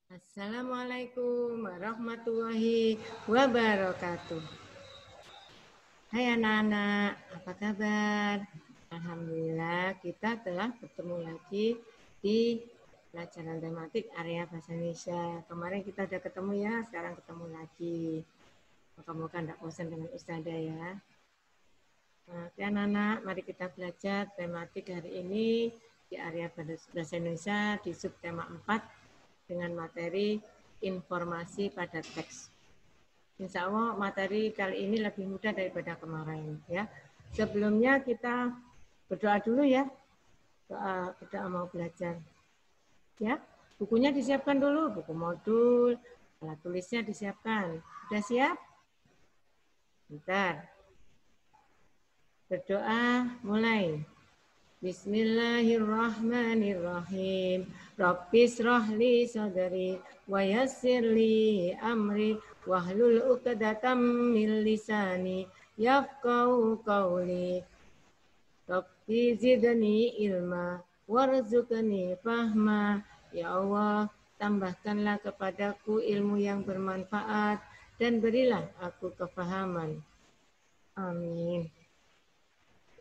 Assalamualaikum warahmatullahi wabarakatuh. Hai anak-anak, apa kabar? Alhamdulillah kita telah bertemu lagi di pelajaran tematik area bahasa Indonesia. Kemarin kita sudah ketemu ya, sekarang ketemu lagi. Moga-moga tidak bosan dengan Ustazah ya. Oke anak-anak, mari kita belajar tematik hari ini di area bahasa Indonesia di subtema 4 dengan materi informasi pada teks. Insya Allah materi kali ini lebih mudah daripada kemarin ya. Sebelumnya kita berdoa dulu ya. Berdoa mau belajar. Ya, bukunya disiapkan dulu, buku modul, alat tulisnya disiapkan. Sudah siap? Bentar. Berdoa mulai. Bismillahirrahmanirrahim. Rabbis rohli sadri wa yassirli amri wahlul uqdatam min lisani yafqahu qawli. Rabbi zidni ilma warzuqni fahma. Ya Allah, tambahkanlah kepadaku ilmu yang bermanfaat dan berilah aku kefahaman. Amin.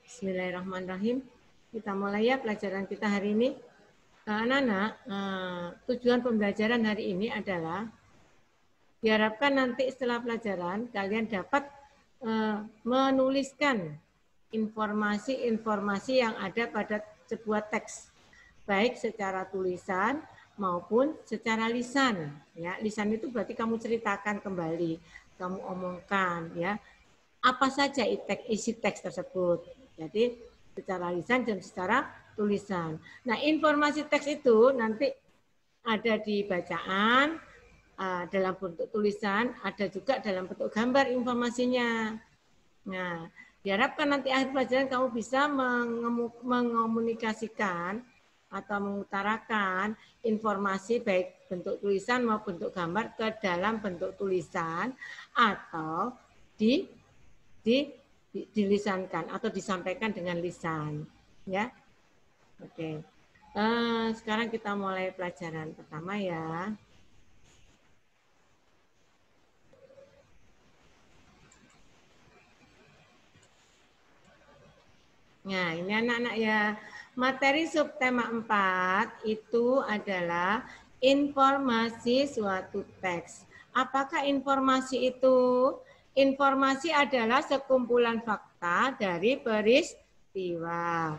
Bismillahirrahmanirrahim. Kita mulai ya pelajaran kita hari ini. Anak-anak, tujuan pembelajaran hari ini adalah diharapkan nanti setelah pelajaran kalian dapat menuliskan informasi-informasi yang ada pada sebuah teks, baik secara tulisan maupun secara lisan. Ya, lisan itu berarti kamu ceritakan kembali, kamu omongkan, ya apa saja isi teks tersebut. Jadi secara lisan dan secara tulisan. Nah, informasi teks itu nanti ada di bacaan, dalam bentuk tulisan, ada juga dalam bentuk gambar informasinya. Nah, diharapkan nanti akhir pelajaran kamu bisa mengomunikasikan atau mengutarakan informasi baik bentuk tulisan maupun bentuk gambar ke dalam bentuk tulisan atau dilisankan atau disampaikan dengan lisan, ya. Oke. Sekarang kita mulai pelajaran pertama ya. Nah, ini anak-anak ya. Materi subtema 4 itu adalah informasi suatu teks. Apakah informasi itu? Informasi adalah sekumpulan fakta dari peristiwa.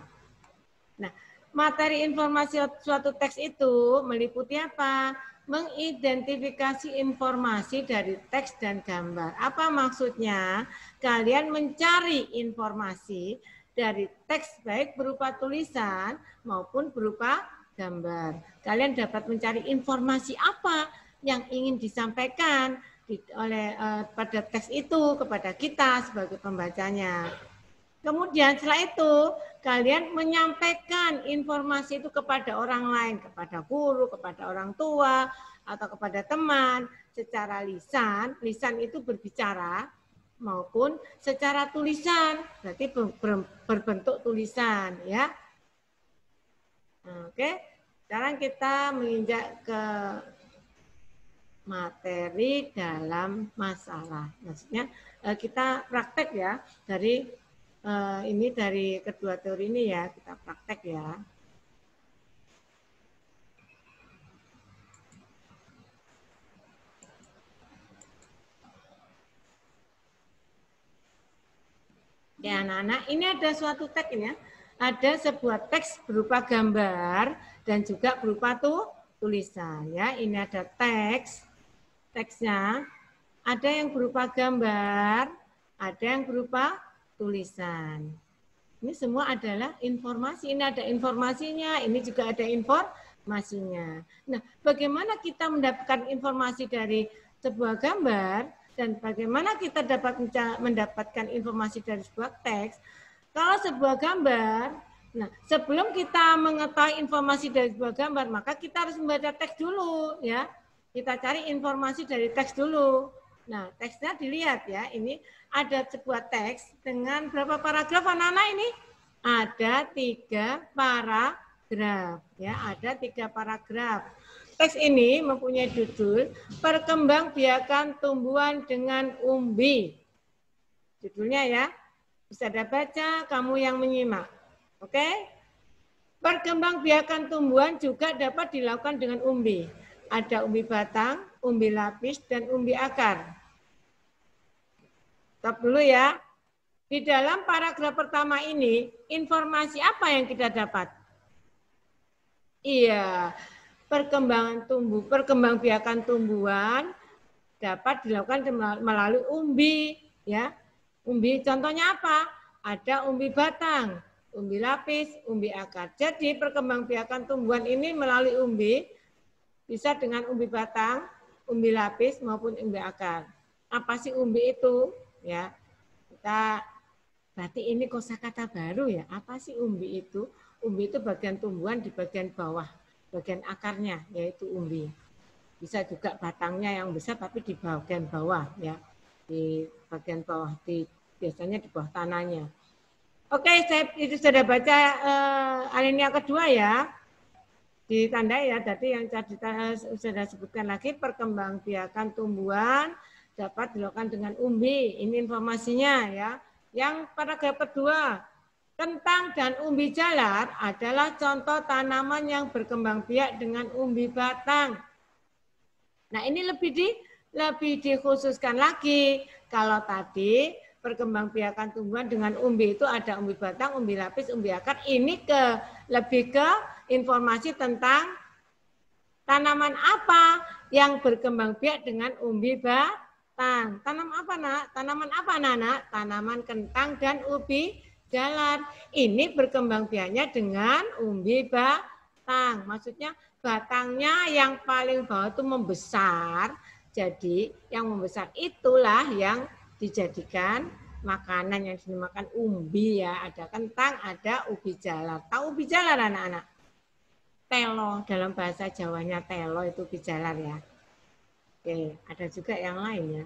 Nah, materi informasi suatu teks itu meliputi apa? Mengidentifikasi informasi dari teks dan gambar. Apa maksudnya? Kalian mencari informasi dari teks baik berupa tulisan maupun berupa gambar. Kalian dapat mencari informasi apa yang ingin disampaikan pada teks itu kepada kita sebagai pembacanya. Kemudian setelah itu kalian menyampaikan informasi itu kepada orang lain, kepada guru, kepada orang tua, atau kepada teman secara lisan. Lisan itu berbicara maupun secara tulisan, berarti berbentuk tulisan ya. Oke, sekarang kita menginjak ke materi dalam masalah. Maksudnya kita praktek ya dari ini dari kedua teori ini ya, kita praktek ya. Ya anak-anak, ini ada suatu teks ini ya. Ada sebuah teks berupa gambar dan juga berupa tulisan ya. Ini ada teksnya, ada yang berupa gambar, ada yang berupa tulisan. Ini semua adalah informasi. Ini ada informasinya, ini juga ada informasinya. Nah, bagaimana kita mendapatkan informasi dari sebuah gambar dan bagaimana kita dapat mendapatkan informasi dari sebuah teks? Kalau sebuah gambar, nah sebelum kita mengetahui informasi dari sebuah gambar, maka kita harus membaca teks dulu ya. Kita cari informasi dari teks dulu. Nah, teksnya dilihat ya. Ini ada sebuah teks dengan berapa paragraf anak-anak ini? Ada 3 paragraf ya, ada 3 paragraf. Teks ini mempunyai judul Perkembangbiakan Tumbuhan dengan Umbi. Judulnya ya, bisa Anda baca, kamu yang menyimak. Oke? Perkembangbiakan tumbuhan juga dapat dilakukan dengan umbi. Ada umbi batang, umbi lapis, dan umbi akar. Stop dulu ya. Di dalam paragraf pertama ini, informasi apa yang kita dapat? Iya, perkembangbiakan tumbuhan dapat dilakukan melalui umbi, ya. Umbi contohnya apa? Ada umbi batang, umbi lapis, umbi akar. Jadi perkembangbiakan tumbuhan ini melalui umbi bisa dengan umbi batang, umbi lapis maupun umbi akar. Apa sih umbi itu? Ya, kita berarti ini kosakata baru ya. Apa sih umbi itu? Umbi itu bagian tumbuhan di bagian bawah, bagian akarnya yaitu umbi. Bisa juga batangnya yang besar tapi di bagian bawah ya, di bagian bawah, biasanya di bawah tanahnya. Oke, saya itu sudah baca alinea kedua ya. Ditandai ya, tadi yang sudah sebutkan lagi, perkembangbiakan tumbuhan dapat dilakukan dengan umbi. Ini informasinya ya. Yang paragraf kedua, kentang dan umbi jalar adalah contoh tanaman yang berkembang biak dengan umbi batang. Nah, ini lebih dikhususkan lagi. Kalau tadi perkembangbiakan tumbuhan dengan umbi itu ada umbi batang, umbi lapis, umbi akar. Ini lebih ke informasi tentang tanaman apa yang berkembang biak dengan umbi batang. Tanaman apa, Nana? Tanaman kentang dan umbi jalar. Ini berkembang biaknya dengan umbi batang. Maksudnya batangnya yang paling bawah itu membesar. Jadi yang membesar itulah yang dijadikan makanan yang dimakan umbi ya. Ada kentang, ada ubi jalar. Tahu ubi jalar anak-anak? Telo, dalam bahasa Jawanya telo itu ubi jalar ya. Oke, ada juga yang lain ya.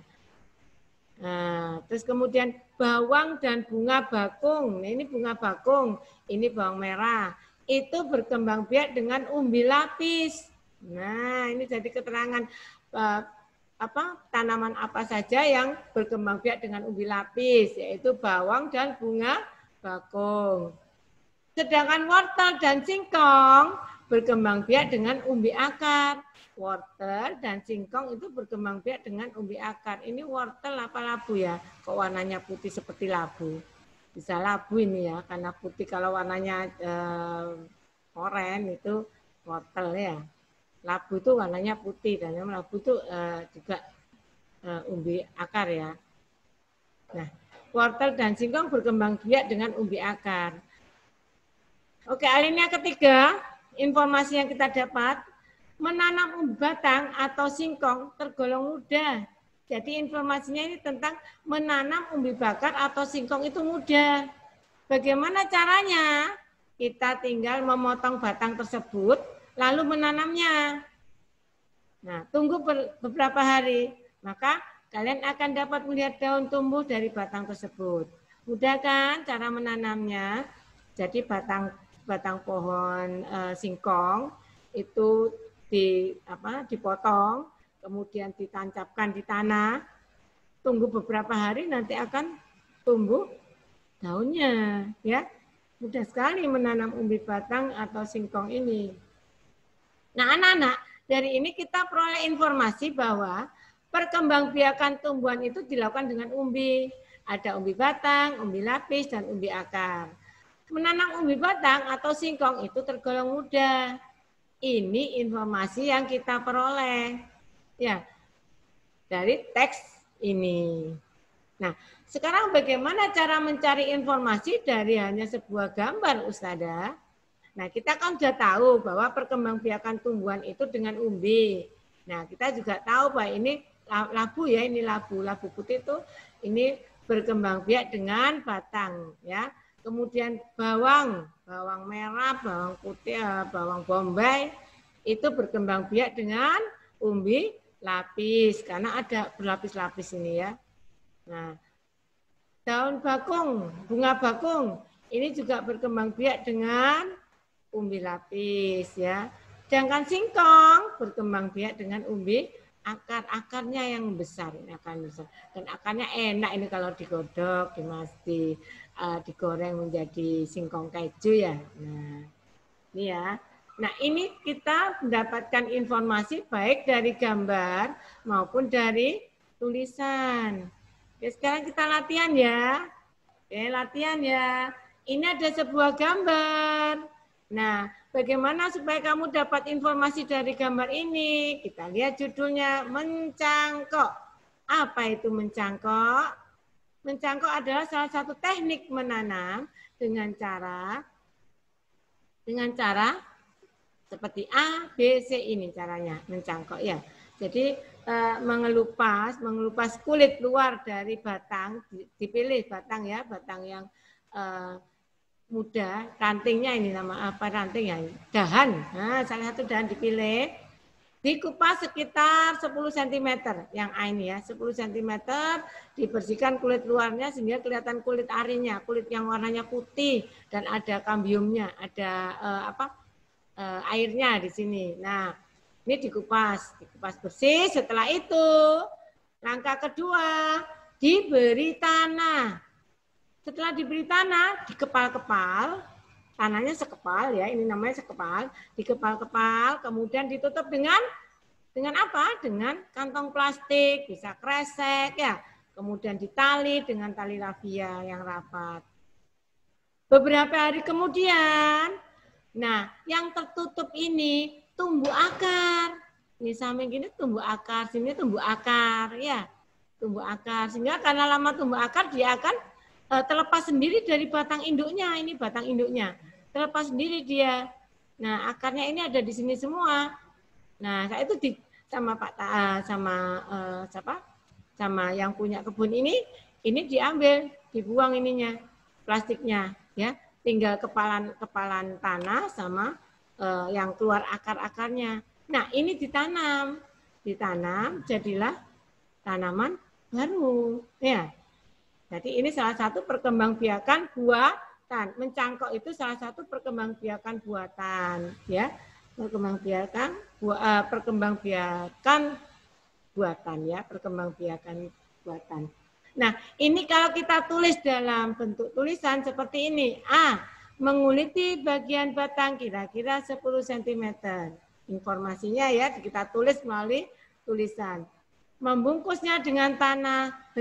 Nah, terus kemudian bawang dan bunga bakung. Nah, ini bunga bakung, ini bawang merah. Itu berkembang biak dengan umbi lapis. Nah, ini jadi keterangan tanaman apa saja yang berkembang biak dengan umbi lapis, yaitu bawang dan bunga bakung. Sedangkan wortel dan singkong berkembang biak dengan umbi akar. Wortel dan singkong itu berkembang biak dengan umbi akar. Ini wortel apa labu ya? Kok warnanya putih seperti labu? Bisa labu ini ya, karena putih. Kalau warnanya oranye itu wortel ya. Labu itu warnanya putih dan labu itu juga umbi akar ya. Nah, wortel dan singkong berkembang biak dengan umbi akar. Oke, alinea ketiga, informasi yang kita dapat, menanam umbi batang atau singkong tergolong mudah. Jadi informasinya ini tentang menanam umbi bakar atau singkong itu mudah. Bagaimana caranya? Kita tinggal memotong batang tersebut, lalu menanamnya. Nah, tunggu beberapa hari, maka kalian akan dapat melihat daun tumbuh dari batang tersebut. Mudah kan cara menanamnya? Jadi batang pohon singkong itu dipotong, kemudian ditancapkan di tanah, tunggu beberapa hari nanti akan tumbuh daunnya, ya. Mudah sekali menanam umbi batang atau singkong ini. Nah, anak-anak, dari ini kita peroleh informasi bahwa perkembangbiakan tumbuhan itu dilakukan dengan umbi. Ada umbi batang, umbi lapis, dan umbi akar. Menanam umbi batang atau singkong itu tergolong mudah. Ini informasi yang kita peroleh ya dari teks ini. Nah, sekarang bagaimana cara mencari informasi dari hanya sebuah gambar, Ustazah? Nah, kita kan sudah tahu bahwa perkembangbiakan tumbuhan itu dengan umbi. Nah, kita juga tahu bahwa ini labu ya, ini labu putih itu ini berkembang biak dengan batang ya. Kemudian bawang merah, bawang putih, bawang bombay itu berkembang biak dengan umbi lapis karena ada berlapis-lapis ini ya. Nah, daun bakung, bunga bakung ini juga berkembang biak dengan umbi lapis ya. Sedangkan singkong berkembang biak dengan umbi akarnya yang besar, dan akarnya enak ini kalau digodok, digoreng menjadi singkong keju ya. Nah, ini ya. Nah, ini kita mendapatkan informasi baik dari gambar maupun dari tulisan. Oke, sekarang kita latihan ya. Oke, latihan ya. Ini ada sebuah gambar. Nah, bagaimana supaya kamu dapat informasi dari gambar ini? Kita lihat judulnya, mencangkok. Apa itu mencangkok? Mencangkok adalah salah satu teknik menanam dengan cara seperti A, B, C ini caranya mencangkok ya. Jadi mengelupas kulit luar dari batang, dipilih batang ya, batang yang muda, rantingnya ini nama apa ranting ya, dahan. Nah, salah satu dahan dipilih, dikupas sekitar 10 cm, yang A ini ya, 10 cm, dibersihkan kulit luarnya sehingga kelihatan kulit arinya, kulit yang warnanya putih dan ada kambiumnya, ada airnya di sini. Nah, ini dikupas bersih. Setelah itu, langkah kedua, diberi tanah. Setelah diberi tanah, dikepal-kepal, tanahnya sekepal ya, ini namanya sekepal, dikepal-kepal, kemudian ditutup dengan apa? Dengan kantong plastik, bisa kresek ya, kemudian ditali dengan tali rafia yang rapat. Beberapa hari kemudian, nah yang tertutup ini tumbuh akar. Ini samping gini tumbuh akar, sini tumbuh akar ya, tumbuh akar. Sehingga karena lama tumbuh akar dia akan terlepas sendiri dari batang induknya. Ini batang induknya terlepas sendiri dia. Nah akarnya ini ada di sini semua. Nah saya itu sama Pak sama yang punya kebun ini diambil, dibuang ininya plastiknya ya, tinggal kepalan tanah sama yang keluar akar-akarnya. Nah ini ditanam jadilah tanaman baru ya. Jadi ini salah satu perkembangbiakan buatan. Mencangkok itu salah satu perkembangbiakan buatan ya, perkembangbiakan buatan. Nah, ini kalau kita tulis dalam bentuk tulisan seperti ini. A, menguliti bagian batang kira-kira 10 cm. Informasinya ya kita tulis melalui tulisan. Membungkusnya dengan tanah 1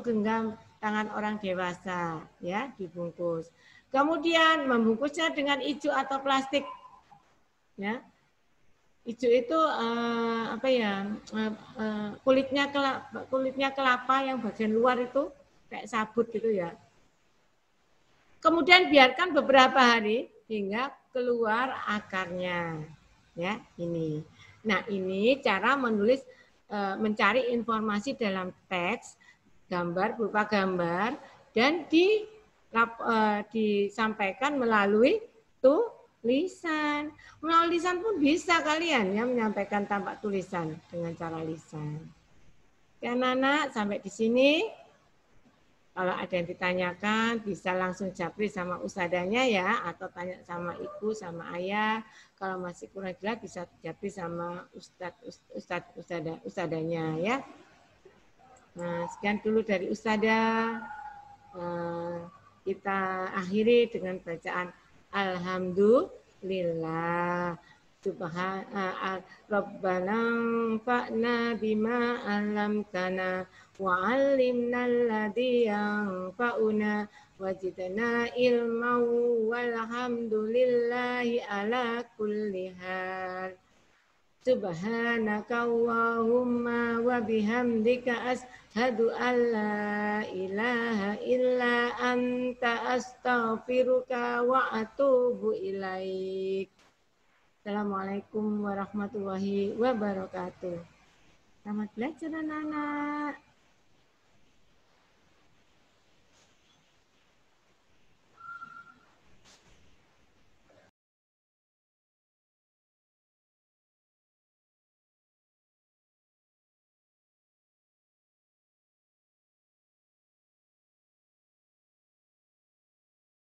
genggam tangan orang dewasa ya, dibungkus. Kemudian membungkusnya dengan ijuk atau plastik ya. Ijuk itu kulitnya kelapa yang bagian luar itu kayak sabut gitu ya. Kemudian biarkan beberapa hari hingga keluar akarnya ya, ini. Nah ini cara menulis, mencari informasi dalam teks, gambar berupa gambar, dan disampaikan melalui tulisan. Melalui lisan pun bisa kalian ya menyampaikan tanpa tulisan dengan cara lisan. Ya anak-anak, sampai di sini. Kalau ada yang ditanyakan bisa langsung japri sama ustadzanya ya, atau tanya sama ibu sama ayah. Kalau masih kurang jelas bisa japri sama ustadzanya ya. Nah, sekian dulu dari ustadzah. Kita akhiri dengan bacaan Alhamdulillah. Rabbana fa'na bima 'allamtana wa 'allimna alladhi yanfa'una wajidna ilman walhamdulillahi ala kulli hal. Subhanaka Allahumma wa bihamdika ashhadu an la ilaha illa anta astaghfiruka wa atubu ilaik. Assalamualaikum warahmatullahi wabarakatuh. Selamat belajar anak-anak.